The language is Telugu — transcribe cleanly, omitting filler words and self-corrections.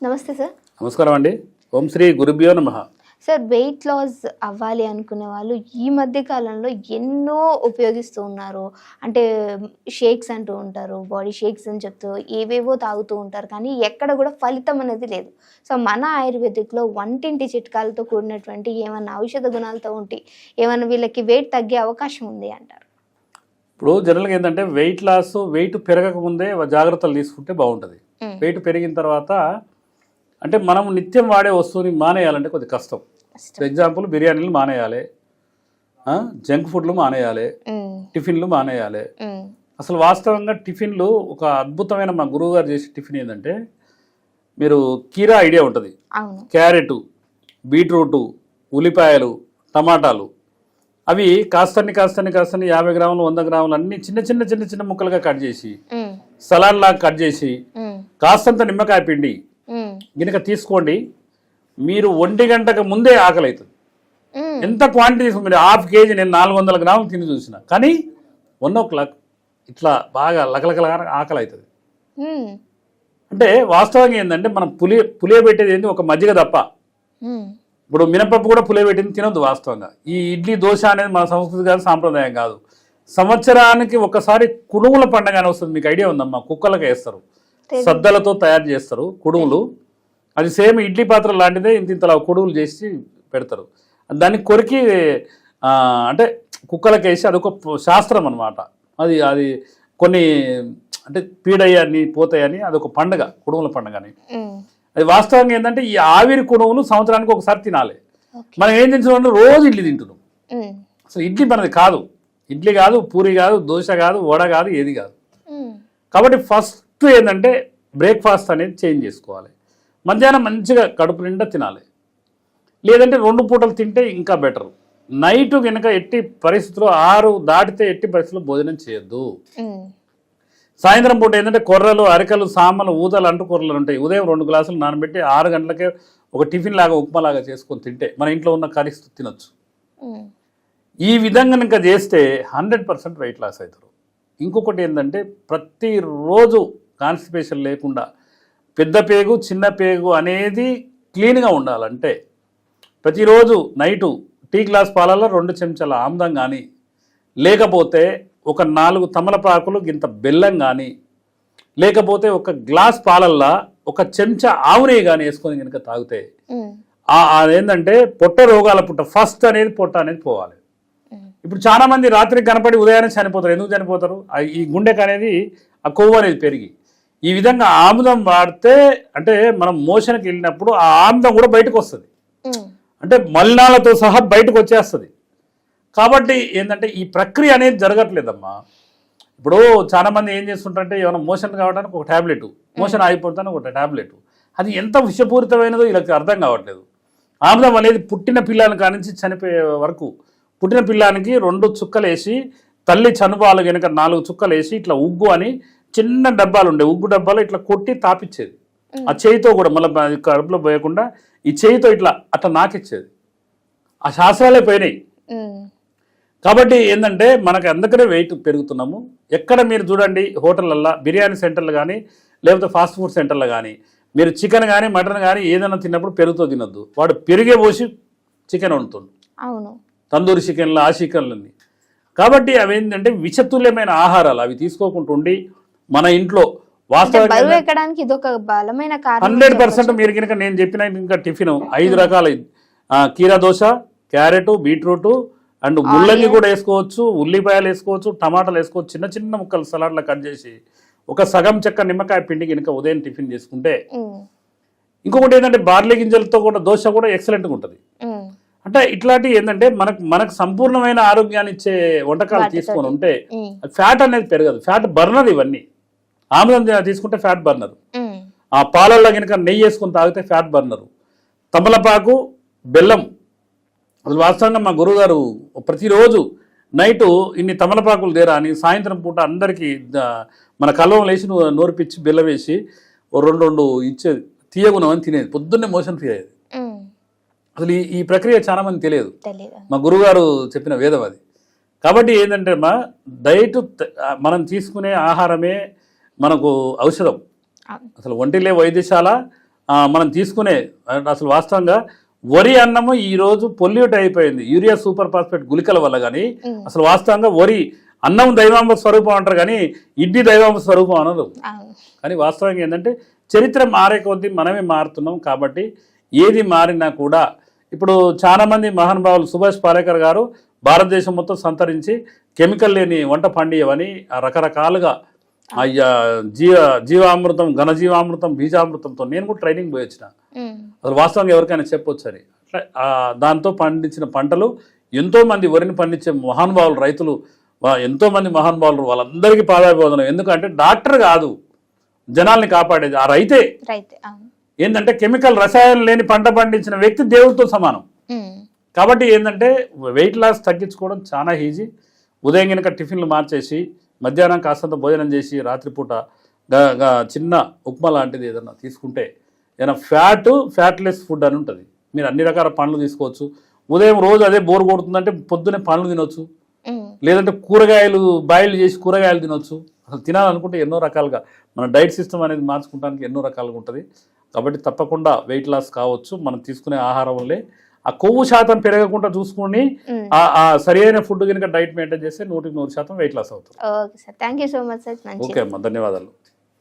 నమస్తే సార్. నమస్కారం అండి. ఓం శ్రీ గురుభ్యో నమః. సార్, వెయిట్ లాస్ అవ్వాలి అనుకునే వాళ్ళు ఈ మధ్య కాలంలో ఎన్నో ఉపయోగిస్తూ ఉన్నారు. అంటే షేక్స్ అంటూ ఉంటారు, బాడీ షేక్స్ అని చెప్తూ ఏవేవో తాగుతూ ఉంటారు, కానీ ఎక్కడ కూడా ఫలితం అనేది లేదు. సో మన ఆయుర్వేదిక్లో వంటింటి చిట్కాలతో కూడినటువంటి ఏమైనా ఔషధ గుణాలతో ఉంటే ఏమైనా వీళ్ళకి వెయిట్ తగ్గే అవకాశం ఉంది అంటారు? ఇప్పుడు జనరల్గా ఏంటంటే వెయిట్ పెరగక ముందే జాగ్రత్తలు తీసుకుంటే బాగుంటుంది. వెయిట్ పెరిగిన తర్వాత అంటే మనం నిత్యం వాడే వస్తువుని మానేయాలంటే కొద్ది కష్టం. ఫర్ ఎగ్జాంపుల్ బిర్యానీలు మానేయాలి, జంక్ ఫుడ్లు మానేయాలి, టిఫిన్లు మానేయాలి. అసలు వాస్తవంగా టిఫిన్లు ఒక అద్భుతమైన మా గురువు గారు చేసే టిఫిన్ ఏంటంటే, మీరు కీరా ఐడియా ఉంటుంది, క్యారెట్, బీట్రూటు, ఉల్లిపాయలు, టమాటాలు, అవి కాస్తని 50 గ్రాములు 100 గ్రాములు అన్ని చిన్న చిన్న చిన్న చిన్న ముక్కలుగా కట్ చేసి సలాడ్ లాగా కట్ చేసి కాస్తంత నిమ్మకాయ పిండి గినక తీసుకోండి. మీరు 1 గంటకు ముందే ఆకలి అవుతుంది. ఎంత క్వాంటిటీ మీరు ½ కేజీ నేను 400 గ్రాములు తిని చూసిన, కానీ 1 o'clock ఇట్లా బాగా లకలకల ఆకలి అవుతుంది. అంటే వాస్తవంగా ఏంటంటే మనం పులియబెట్టేది ఏంటి, ఒక మజ్జిగ తప్ప. ఇప్పుడు మినపప్పు కూడా పులియబెట్టింది తినొద్దు. వాస్తవంగా ఈ ఇడ్లీ దోశ అనేది మన సంస్కృతి కాదు, సాంప్రదాయం కాదు. సంవత్సరానికి ఒకసారి కుడుముల పండుగ అని వస్తుంది, మీకు ఐడియా ఉందమ్మా? కుక్కలకు వేస్తారు, సద్దలతో తయారు చేస్తారు కుడుములు. అది సేమ్ ఇడ్లీ పాత్ర లాంటిదే, ఇంతలా కుడుములు చేసి పెడతారు. దాన్ని కొరికి అంటే కుక్కలకు వేసి అదొక శాస్త్రం అనమాట. అది కొన్ని అంటే పీడయ్యని పోతాయని అదొక పండుగ, కుడుముల పండుగ అని. అది వాస్తవంగా ఏంటంటే ఈ ఆవిరి కుడుములు సంవత్సరానికి ఒకసారి తినాలి. మనం ఏం తింటున్నాం, రోజు ఇడ్లీ తింటున్నాం. అసలు ఇడ్లీ మనది కాదు, ఇడ్లీ కాదు, పూరి కాదు, దోశ కాదు, వడ కాదు, ఏది కాదు. కాబట్టి ఫస్ట్ ఏంటంటే బ్రేక్ఫాస్ట్ అనేది చేంజ్ చేసుకోవాలి. మధ్యాహ్నం మంచిగా కడుపు నిండా తినాలి, లేదంటే 2 పూటలు తింటే ఇంకా బెటర్. నైట్ కనుక ఎట్టి పరిస్థితుల్లో 6 దాటితే ఎట్టి పరిస్థితుల్లో భోజనం చేయొద్దు. సాయంత్రం పూట ఏంటంటే కొర్రలు, అరికలు, సామలు, ఊదలు అంటూ కూరలు ఉంటాయి. ఉదయం 2 గ్లాసులు నానబెట్టి 6 గంటలకే ఒక టిఫిన్ లాగా, ఉప్మా లాగా చేసుకొని తింటే మన ఇంట్లో ఉన్న కర్రీస్ తినొచ్చు. ఈ విధంగా ఇంకా చేస్తే 100% వెయిట్ లాస్ అవుతారు. ఇంకొకటి ఏంటంటే ప్రతిరోజు కాన్స్టిపేషన్ లేకుండా పెద్ద పేగు చిన్న పేగు అనేది క్లీన్గా ఉండాలంటే ప్రతిరోజు నైటు టీ గ్లాస్ పాలల్లో 2 చెంచాల ఆమ్లం కానీ, లేకపోతే ఒక 4 తమలపాకులు గింత బెల్లం కానీ, లేకపోతే ఒక గ్లాస్ పాలల్లో 1 చెంచా ఆవు నెయ్యి కానీ వేసుకొని కనుక తాగితే అదేంటంటే పొట్ట రోగాల ఫస్ట్ అనేది పొట్ట అనేది పోవాలి. ఇప్పుడు చాలా మంది రాత్రికి కనపడి ఉదయాన్నే చనిపోతారు. ఎందుకు చనిపోతారు? ఈ గుండెకి అనేది ఆ కొవ్వు అనేది పెరిగి. ఈ విధంగా ఆముదం వాడితే అంటే మనం మోషన్కి వెళ్ళినప్పుడు ఆ ఆముదం కూడా బయటకు వస్తుంది, అంటే మలినాలతో సహా బయటకు వచ్చేస్తుంది. కాబట్టి ఏంటంటే ఈ ప్రక్రియ అనేది జరగట్లేదమ్మా. ఇప్పుడు చాలా మంది ఏం చేస్తుంటారంటే ఏమైనా మోషన్ కావడానికి ఒక ట్యాబ్లెట్, మోషన్ ఆగిపోతానికి ఒక ట్యాబ్లెట్. అది ఎంత విషపూరితమైనదో వీళ్ళకి అర్థం కావట్లేదు. ఆముదం అనేది పుట్టిన పిల్లని కానించి చనిపోయే వరకు, పుట్టిన పిల్లానికి 2 చుక్కలు వేసి, తల్లి చనుబాలు కనుక 4 చుక్కలు వేసి, ఇట్లా ఉగ్గు అని చిన్న డబ్బాలు ఉండే, ఉగ్గు డబ్బాలు ఇట్లా కొట్టి తాపిచ్చేది. ఆ చేయితో కూడా మళ్ళీ కడుపులో పోయకుండా ఈ చేయితో అట్లా నాకిచ్చేది. ఆ శాస్త్రాలే పోయినాయి. కాబట్టి ఏంటంటే మనకు అందుకనే వెయిట్ పెరుగుతున్నాము. ఎక్కడ మీరు చూడండి హోటళ్ళల్లో, బిర్యానీ సెంటర్లు కానీ, లేకపోతే ఫాస్ట్ ఫుడ్ సెంటర్లు కానీ, మీరు చికెన్ కానీ మటన్ కానీ ఏదైనా తిన్నప్పుడు పెరుగుతో తినొద్దు. వాడు పెరిగే పోసి చికెన్ వండుతుండు, తందూరి చికెన్లు, ఆ చికెన్లన్నీ. కాబట్టి అవి ఏంటంటే విషతుల్యమైన ఆహారాలు. అవి తీసుకోకుండా ఉండి మన ఇంట్లో వాస్తవంగా 100% మీరు కనుక నేను చెప్పిన ఇంకా టిఫిన్ 5 రకాల కీరా దోశ, క్యారెట్, బీట్రూట్ అండ్ ముల్లంగి కూడా వేసుకోవచ్చు, ఉల్లిపాయలు వేసుకోవచ్చు, టమాటాలు వేసుకోవచ్చు, చిన్న చిన్న ముక్కలు సలాడ్లో కట్ చేసి ఒక సగం చెక్క నిమ్మకాయ పిండి కనుక ఉదయం టిఫిన్ చేసుకుంటే. ఇంకొకటి ఏంటంటే బార్లీ గింజలతో కూడా దోశ కూడా ఎక్సలెంట్గా ఉంటుంది. అంటే ఇట్లాంటివి ఏంటంటే మనకు సంపూర్ణమైన ఆరోగ్యాన్ని ఇచ్చే వంటకాలు తీసుకొని ఉంటే ఫ్యాట్ అనేది పెరగదు, ఫ్యాట్ బర్నర్. ఇవన్నీ ఆమ్లం తీసుకుంటే ఫ్యాట్ బర్నర్, ఆ పాలల్లో కనుక నెయ్యి వేసుకొని తాగితే ఫ్యాట్ బర్నరు, తమలపాకు, బెల్లం. అసలు వాస్తవంగా మా గురువుగారు ప్రతిరోజు నైటు ఇన్ని తమలపాకులు దేరా అని సాయంత్రం పూట అందరికీ మన కల్వం వేసి నోరిపిచ్చి బెల్లం వేసి 2 ఇచ్చేది. తీయగుణం అని తినేది, పొద్దున్నే మోషన్ ఫ్రీ అయ్యేది. అసలు ఈ ప్రక్రియ చాలా మంది తెలియదు, మా గురువుగారు చెప్పిన వేదం అది. కాబట్టి ఏంటంటే మా డైట్ మనం తీసుకునే ఆహారమే మనకు ఔషధం. అసలు ఒంటిలే వైద్యశాల, మనం తీసుకునే అసలు వాస్తవంగా వరి అన్నము ఈ రోజు పొల్యూట్ అయిపోయింది యూరియా సూపర్ ఫాస్ఫేట్ గుళికల వల్ల. కానీ అసలు వాస్తవంగా వరి అన్నం దైవాంబ స్వరూపం అంటారు కానీ ఇడ్లీ దైవాంబ స్వరూపం అనరు. కానీ వాస్తవంగా ఏంటంటే చరిత్ర మారే కొద్దీ మనమే మారుతున్నాం. కాబట్టి ఏది మారినా కూడా ఇప్పుడు చాలా మంది మహానుభావులు సుభాష్ పాలేకర్ గారు భారతదేశం మొత్తం సంతరించి కెమికల్ లేని వంట పండియవని రకరకాలుగా జీవామృతం, ఘనజీవామృతం, బీజామృతంతో నేను కూడా ట్రైనింగ్ పోయి వచ్చిన. అసలు వాస్తవంగా ఎవరికైనా చెప్పొచ్చు అని. అట్లా దాంతో పండించిన పంటలు ఎంతోమంది వరిని పండించే మహానుభావులు రైతులు, ఎంతోమంది మహానుభావులు, వాళ్ళందరికీ పాదాభివందనం. ఎందుకంటే డాక్టర్ కాదు జనాల్ని కాపాడేది ఆ రైతే. ఏంటంటే కెమికల్ రసాయనం లేని పంట పండించిన వ్యక్తి దేవుడితో సమానం. కాబట్టి ఏంటంటే వెయిట్ లాస్ తగ్గించుకోవడం చాలా ఈజీ. ఉదయం కనుక టిఫిన్లు మార్చేసి మధ్యాహ్నం కాస్తంత భోజనం చేసి రాత్రిపూట చిన్న ఉప్మా లాంటిది ఏదన్నా తీసుకుంటే ఏదైనా ఫ్యాట్లెస్ ఫుడ్ అని ఉంటుంది. మీరు అన్ని రకాల పండ్లు తీసుకోవచ్చు. ఉదయం రోజు అదే బోర్ కొడుతుందంటే పొద్దునే పండ్లు తినొచ్చు, లేదంటే కూరగాయలు బాయిల్ చేసి కూరగాయలు తినొచ్చు. అసలు తినాలనుకుంటే ఎన్నో రకాలుగా మన డైట్ సిస్టమ్ అనేది మార్చుకోవడానికి ఎన్నో రకాలుగా ఉంటుంది. కాబట్టి తప్పకుండా వెయిట్ లాస్ కావచ్చు మనం తీసుకునే ఆహారం వల్లే. ఆ కొవ్వు శాతం పెరగకుండా చూసుకుని ఆ సరి అయిన ఫుడ్ కనుక డైట్ మెయింటైన్ చేస్తే 100% వెయిట్ లాస్ అవుతుంది. Okay sir, thank you so much sir. Okay అమ్మా, ధన్యవాదాలు.